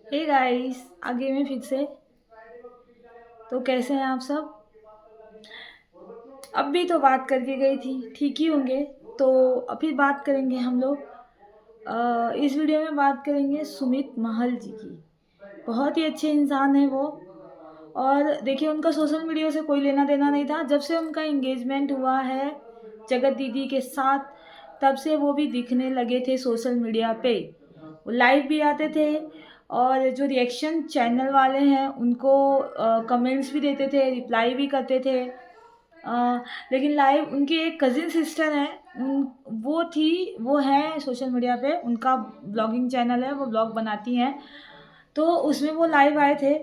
Hey guys, आगे में फिर से। तो कैसे हैं आप सब? अब भी तो बात करके गई थी, ठीक ही होंगे। तो अभी बात करेंगे हम लोग। इस वीडियो में बात करेंगे सुमित महल जी की। बहुत ही अच्छे इंसान है वो। और देखिए, उनका सोशल मीडिया से कोई लेना देना नहीं था। जब से उनका एंगेजमेंट हुआ है जगत दीदी के साथ, तब से वो भी दिखने लगे थे सोशल मीडिया पे। वो लाइव भी आते थे, और जो रिएक्शन चैनल वाले हैं उनको कमेंट्स भी देते थे, रिप्लाई भी करते थे। लेकिन लाइव उनकी एक कज़िन सिस्टर है, वो है सोशल मीडिया पे। उनका ब्लॉगिंग चैनल है, वो ब्लॉग बनाती हैं। तो उसमें वो लाइव आए थे,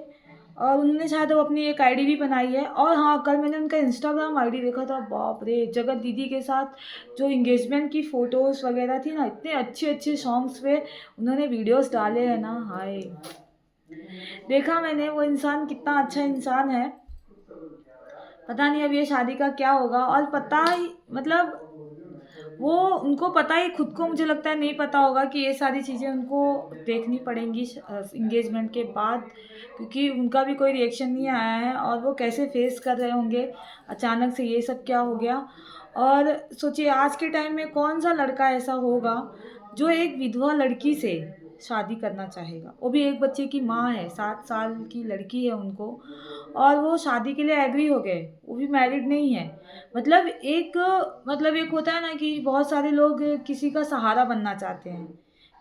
और उन्होंने शायद वो अपनी एक आईडी भी बनाई है। और हाँ, कल मैंने उनका इंस्टाग्राम आईडी देखा था, बाप रे, जगत दीदी के साथ जो इंगेजमेंट की फ़ोटोज़ वगैरह थी ना, इतने अच्छे अच्छे सॉन्ग्स पे उन्होंने वीडियोस डाले हैं ना, हाय। देखा मैंने, वो इंसान कितना अच्छा इंसान है। पता नहीं अब ये शादी का क्या होगा। और पता ही मतलब वो उनको पता ही, खुद को मुझे लगता है नहीं पता होगा कि ये सारी चीज़ें उनको देखनी पड़ेंगी इंगेजमेंट के बाद। क्योंकि उनका भी कोई रिएक्शन नहीं आया है, और वो कैसे फेस कर रहे होंगे अचानक से ये सब क्या हो गया। और सोचिए, आज के टाइम में कौन सा लड़का ऐसा होगा जो एक विधवा लड़की से शादी करना चाहेगा। वो भी एक बच्चे की माँ है, 7 साल की लड़की है उनको, और वो शादी के लिए एग्री हो गए। वो भी मैरिड नहीं है। मतलब एक होता है ना कि बहुत सारे लोग किसी का सहारा बनना चाहते हैं,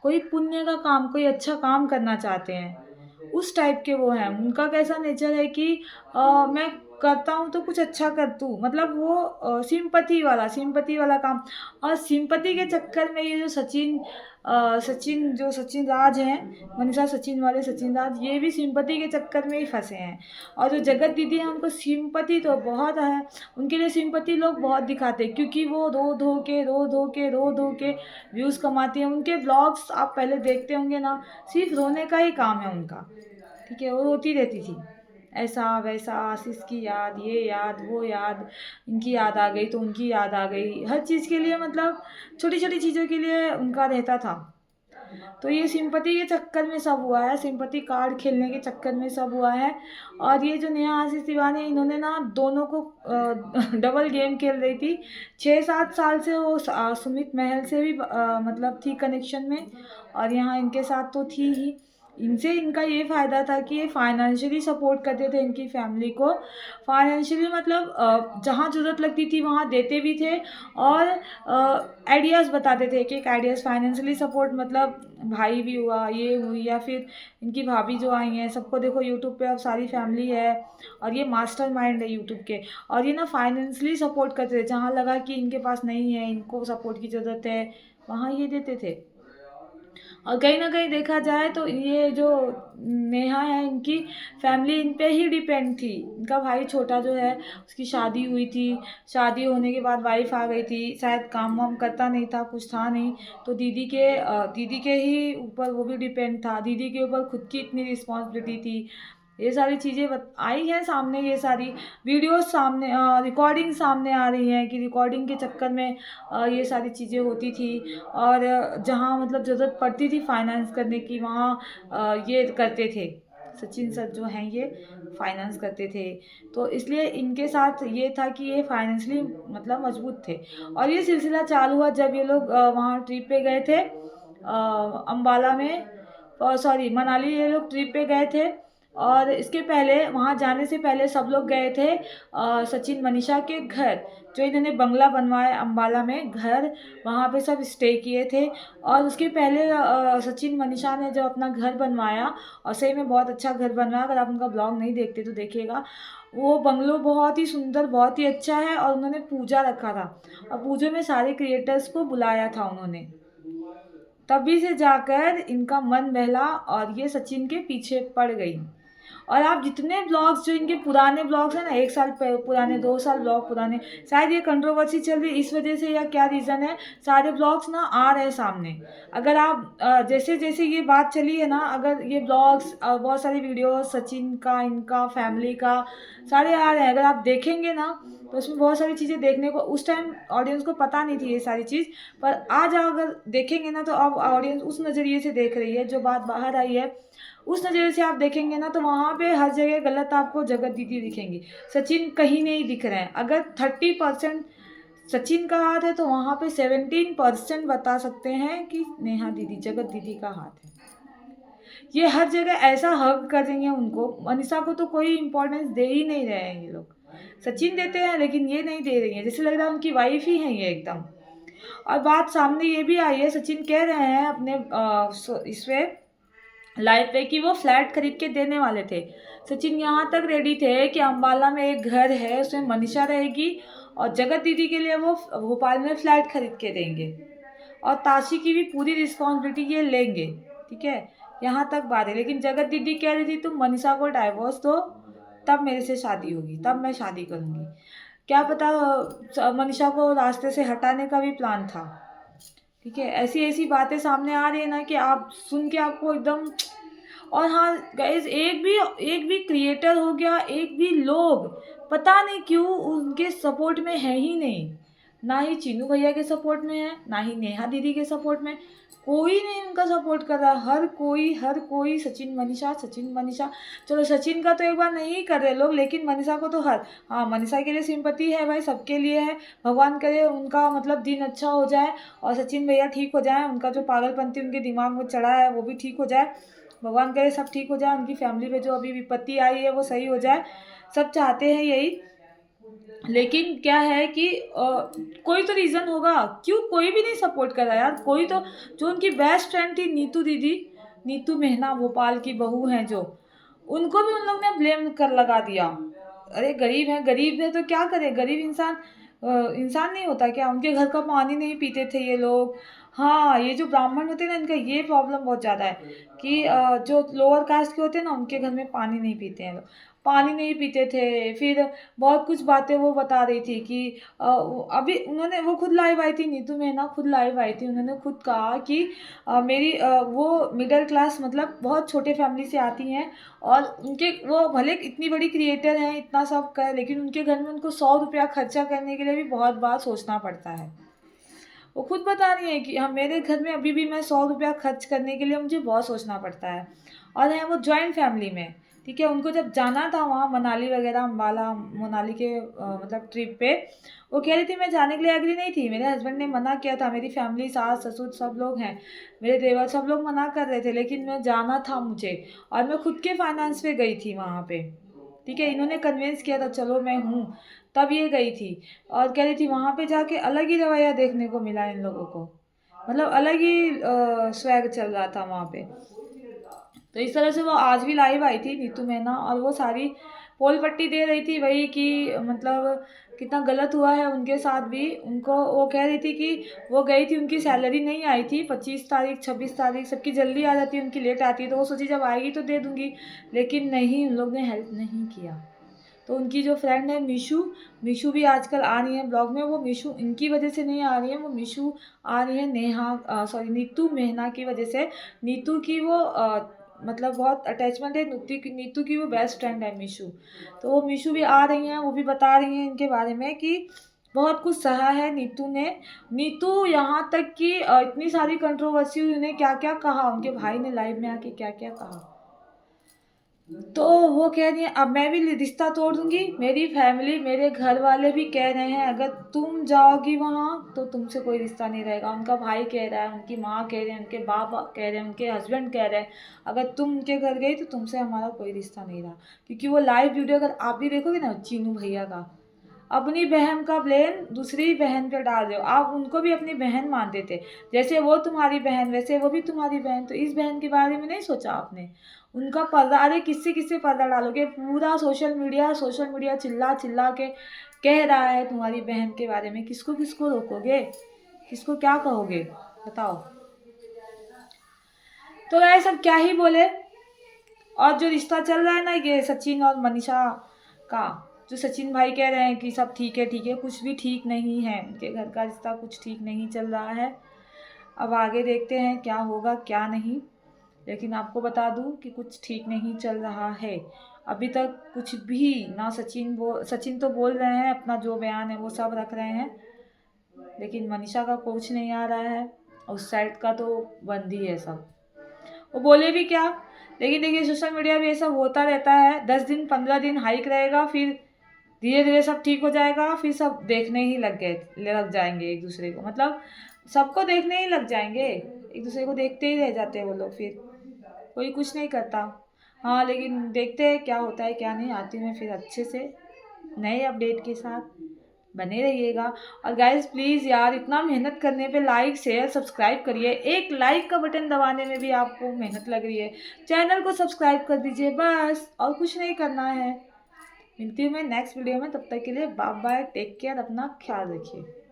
कोई पुण्य का काम, कोई अच्छा काम करना चाहते हैं, उस टाइप के वो हैं। उनका कैसा नेचर है कि मैं करता हूँ तो कुछ अच्छा कर दूँ, मतलब वो सिंपति वाला काम। और सिंपति के चक्कर में ये जो सचिन राज हैं, मनीषा सचिन वाले सचिन राज, ये भी सिंपति के चक्कर में ही फंसे हैं। और जो जगत दीदी हैं, उनको सिंपति तो बहुत है। उनके लिए सिंपति लोग बहुत दिखाते हैं, क्योंकि वो रो धो के व्यूज़ कमाती हैं। उनके ब्लॉग्स आप पहले देखते होंगे ना, सिर्फ रोने का ही काम है उनका। ठीक है, वो रोती रहती थी, ऐसा वैसा, आशीष की याद, ये याद वो याद, इनकी याद आ गई तो उनकी याद आ गई, हर चीज़ के लिए, मतलब छोटी छोटी चीज़ों के लिए उनका रहता था। तो ये सिंपति के चक्कर में सब हुआ है, सिंपति कार्ड खेलने के चक्कर में सब हुआ है। और ये जो नेहा आशीष तिवारी, इन्होंने ना दोनों को डबल गेम खेल रही थी। 6-7 साल से वो सुमित महल से भी मतलब थी कनेक्शन में, और यहाँ इनके साथ तो थी ही। इनसे इनका ये फ़ायदा था कि ये फाइनेंशियली सपोर्ट करते थे इनकी फैमिली को। फाइनेंशियली मतलब जहाँ ज़रूरत लगती थी वहाँ देते भी थे, और आइडियाज़ बताते थे, कि एक आइडियाज़ फाइनेंशियली सपोर्ट, मतलब भाई भी हुआ, ये हुई, या फिर इनकी भाभी जो आई हैं, सबको देखो यूट्यूब पे अब सारी फैमिली है, और ये मास्टरमाइंड है यूट्यूब के। और ये ना फाइनेंशियली सपोर्ट करते थे, जहाँ लगा कि इनके पास नहीं है, इनको सपोर्ट की ज़रूरत है, वहाँ ये देते थे। और कहीं ना कहीं देखा जाए तो ये जो नेहा है, इनकी फैमिली इन पे ही डिपेंड थी। इनका भाई छोटा जो है, उसकी शादी हुई थी। शादी होने के बाद वाइफ आ गई थी, शायद काम वाम करता नहीं था, कुछ था नहीं। तो दीदी के ही ऊपर वो भी डिपेंड था। दीदी के ऊपर खुद की इतनी रिस्पॉन्सिबिलिटी थी। ये सारी चीज़ें आई हैं सामने, ये सारी वीडियोस सामने, रिकॉर्डिंग सामने आ रही हैं कि रिकॉर्डिंग के चक्कर में ये सारी चीज़ें होती थी। और जहाँ मतलब ज़रूरत पड़ती थी फाइनेंस करने की, वहाँ ये करते थे, सचिन सर जो हैं ये फाइनेंस करते थे। तो इसलिए इनके साथ ये था कि ये फाइनेंशियली मतलब मजबूत थे। और ये सिलसिला चालू हुआ जब ये लोग वहाँ ट्रिप पे गए थे, अम्बाला में, सॉरी मनाली, ये लोग ट्रिप पे गए थे। और इसके पहले, वहाँ जाने से पहले सब लोग गए थे सचिन मनीषा के घर, जो इन्होंने बंगला बनवाया अम्बाला में घर, वहाँ पे सब स्टे किए थे। और उसके पहले सचिन मनीषा ने जब अपना घर बनवाया, और सही में बहुत अच्छा घर बनवाया, अगर आप उनका ब्लॉग नहीं देखते तो देखिएगा। वो बंगलो बहुत ही सुंदर, बहुत ही अच्छा है। और उन्होंने पूजा रखा था, और पूजे में सारे क्रिएटर्स को बुलाया था उन्होंने। तभी से जाकर इनका मन बहला, और ये सचिन के पीछे पड़ गई। और आप जितने ब्लॉग्स, जो इनके पुराने ब्लॉग्स हैं ना, 1 साल पुराने, 2 साल ब्लॉग पुराने, शायद ये कंट्रोवर्सी चल रही इस वजह से या क्या रीज़न है, सारे ब्लॉग्स ना आ रहे हैं सामने। अगर आप जैसे जैसे ये बात चली है ना, अगर ये ब्लॉग्स, बहुत सारी वीडियोस सचिन का, इनका फैमिली का, सारे आ रहे हैं, अगर आप देखेंगे ना, तो उसमें बहुत सारी चीज़ें देखने को, उस टाइम ऑडियंस को पता नहीं थी ये सारी चीज़। पर आज अगर देखेंगे ना, तो अब ऑडियंस उस नज़रिए से देख रही है। जो बात बाहर आई है, उस नज़रिए से आप देखेंगे ना तो वहाँ पे हर जगह गलत आपको जगत दीदी दिखेंगी। सचिन कहीं नहीं दिख रहे हैं। अगर 30% सचिन का हाथ है तो वहाँ पे 17% बता सकते हैं कि नेहा दीदी, जगत दीदी का हाथ है। ये हर जगह ऐसा हग कर रही हैं उनको। मनीषा को तो कोई इम्पोर्टेंस दे ही नहीं रहे हैं ये लोग। सचिन देते हैं लेकिन ये नहीं दे रही हैं, जैसे लग रहा है उनकी वाइफ ही है ये एकदम। और बात सामने ये भी आई है, सचिन कह रहे हैं अपने इसमें लाइव पे कि वो फ्लैट खरीद के देने वाले थे। सचिन यहाँ तक रेडी थे कि अम्बाला में एक घर है उसमें मनीषा रहेगी और जगत दीदी के लिए वो भोपाल में फ्लैट खरीद के देंगे और ताशी की भी पूरी रिस्पॉन्सिबिलिटी ये लेंगे। ठीक है, यहाँ तक बात है। लेकिन जगत दीदी कह रही थी तुम मनीषा को डाइवोर्स दो तब मेरे से शादी होगी, तब मैं शादी करूँगी। क्या पता मनीषा को रास्ते से हटाने का भी प्लान था। ठीक है, ऐसी ऐसी बातें सामने आ रही है ना कि आप सुन के आपको एकदम। और हाँ गाइज, एक भी क्रिएटर हो गया, एक भी लोग पता नहीं क्यों उनके सपोर्ट में है ही नहीं। ना ही चीनू भैया के सपोर्ट में है, ना ही नेहा दीदी के सपोर्ट में। कोई नहीं उनका सपोर्ट कर रहा। हर कोई सचिन मनीषा। चलो सचिन का तो एक बार नहीं कर रहे लोग, लेकिन मनीषा को तो हाँ मनीषा के लिए सिंपैथी है भाई, सबके लिए है। भगवान करे उनका मतलब दिन अच्छा हो जाए और सचिन भैया ठीक हो जाए, उनका जो पागलपंती उनके दिमाग में चढ़ा है वो भी ठीक हो जाए। भगवान करे सब ठीक हो जाए, उनकी फैमिली पे जो अभी विपत्ति आई है वो सही हो जाए। सब चाहते हैं यही। लेकिन क्या है कि कोई तो रीज़न होगा, क्यों कोई भी नहीं सपोर्ट कर रहा यार। कोई तो, जो उनकी बेस्ट फ्रेंड थी नीतू दीदी, नीतू मेहना भोपाल की बहू हैं जो, उनको भी उन लोग ने ब्लेम कर लगा दिया। अरे गरीब है तो क्या करे, गरीब इंसान इंसान नहीं होता क्या? उनके घर का पानी नहीं पीते थे ये लोग। हाँ, ये जो ब्राह्मण होते हैं ना, इनका ये प्रॉब्लम बहुत ज़्यादा है कि जो लोअर कास्ट के होते हैं ना, उनके घर में पानी नहीं पीते हैं लोग। पानी नहीं पीते थे। फिर बहुत कुछ बातें वो बता रही थी कि अभी उन्होंने, वो खुद लाइव आई थी, नीतू मेहना खुद लाइव आई थी। उन्होंने खुद कहा कि वो मिडिल क्लास मतलब बहुत छोटे फैमिली से आती हैं और उनके, वो भले इतनी बड़ी क्रिएटर हैं, इतना सब कर, लेकिन उनके घर में उनको 100 रुपया खर्चा करने के लिए भी बहुत बार सोचना पड़ता है। वो खुद बता रही है कि हाँ, मेरे घर में अभी भी मैं 100 रुपया खर्च करने के लिए मुझे बहुत सोचना पड़ता है। और है वो जॉइंट फैमिली में। ठीक है, उनको जब जाना था वहाँ मनाली वगैरह, अम्बाला मनाली के मतलब ट्रिप पे, वो कह रही थी मैं जाने के लिए एग्री नहीं थी, मेरे हस्बैंड ने मना किया था, मेरी फैमिली सास ससुर सब लोग हैं, मेरे देवर सब लोग मना कर रहे थे, लेकिन मैं जाना था मुझे, और मैं खुद के फाइनेंस पे गई थी वहाँ पे। ठीक है, इन्होंने कन्विंस किया था चलो मैं हूँ, तब ये गई थी। और कह रही थी वहाँ पे जाके अलग ही रवैया देखने को मिला इन लोगों को, मतलब अलग ही स्वैग चल रहा था वहाँ पे। तो इस तरह से वो आज भी लाइव आई थी नीतू मेहना, और वो सारी पोल पट्टी दे रही थी वही कि मतलब कितना गलत हुआ है उनके साथ भी। उनको वो कह रही थी कि वो गई थी, उनकी सैलरी नहीं आई थी, 25 तारीख 26 तारीख सबकी जल्दी आ जाती है, उनकी लेट आती है, तो वो सोची जब आएगी तो दे दूंगी, लेकिन नहीं, उन लोग ने हेल्प नहीं किया। तो उनकी जो फ्रेंड है मीशू भी आजकल आ रही है ब्लॉग में। वो मीशू इनकी वजह से नहीं आ रही है, वो मीशू आ रही है नीतू मेहना की वजह से। नीतू की वो मतलब बहुत अटैचमेंट है, नीतू की वो बेस्ट फ्रेंड है मीशू। तो वो मीशू भी आ रही हैं, वो भी बता रही हैं इनके बारे में कि बहुत कुछ सहा है नीतू ने। नीतू यहाँ तक कि इतनी सारी कंट्रोवर्सी हुई, उन्हें क्या क्या कहा, उनके भाई ने लाइव में आके क्या क्या कहा। तो वो कह रही है अब मैं भी रिश्ता तोड़ दूंगी, मेरी फैमिली मेरे घर वाले भी कह रहे हैं अगर तुम जाओगी वहाँ तो तुमसे कोई रिश्ता नहीं रहेगा। उनका भाई कह रहा है, उनकी माँ कह रहे हैं, उनके बाप कह रहे हैं, उनके हस्बैंड कह रहे हैं अगर तुम उनके घर गई तो तुमसे हमारा कोई रिश्ता नहीं रहा। क्योंकि वो लाइव वीडियो अगर आप भी देखोगे ना, चीनू भैया का, अपनी बहन का ब्लेम दूसरी बहन पे डाल रहे हो आप। उनको भी अपनी बहन मानते थे, जैसे वो तुम्हारी बहन वैसे वो भी तुम्हारी बहन, तो इस बहन के बारे में नहीं सोचा आपने? उनका पर्दा, अरे किससे किससे पर्दा डालोगे? पूरा सोशल मीडिया चिल्ला चिल्ला के कह रहा है तुम्हारी बहन के बारे में, किसको किसको रोकोगे, किसको क्या कहोगे बताओ? तो ये सब क्या ही बोले। और जो रिश्ता चल रहा है ना ये सचिन और मनीषा का, जो सचिन भाई कह रहे हैं कि सब ठीक है, कुछ भी ठीक नहीं है, उनके घर का रिश्ता कुछ ठीक नहीं चल रहा है। अब आगे देखते हैं क्या होगा क्या नहीं, लेकिन आपको बता दूं कि कुछ ठीक नहीं चल रहा है अभी तक कुछ भी ना। सचिन तो बोल रहे हैं, अपना जो बयान है वो सब रख रहे हैं, लेकिन मनीषा का कुछ नहीं आ रहा है, उस साइड का तो बंद ही है सब। वो बोले भी क्या लेकिन देखिए सोशल मीडिया भी ऐसा होता रहता है, 10 दिन 15 दिन हाइक रहेगा, फिर धीरे धीरे सब ठीक हो जाएगा, फिर सब देखने ही लग जाएंगे एक दूसरे को, मतलब सबको देखने ही लग जाएंगे, एक दूसरे को देखते ही रह जाते हैं वो लोग, फिर कोई कुछ नहीं करता। हाँ लेकिन देखते हैं क्या होता है क्या नहीं। आती हूँ मैं फिर अच्छे से नए अपडेट के साथ, बने रहिएगा। और गाइस प्लीज़ यार, इतना मेहनत करने पे लाइक शेयर सब्सक्राइब करिए, एक लाइक का बटन दबाने में भी आपको मेहनत लग रही है, चैनल को सब्सक्राइब कर दीजिए बस, और कुछ नहीं करना है। मिलती हूँ मैं नेक्स्ट वीडियो में, तब तक के लिए बाय बाय, टेक केयर, अपना ख्याल रखिए।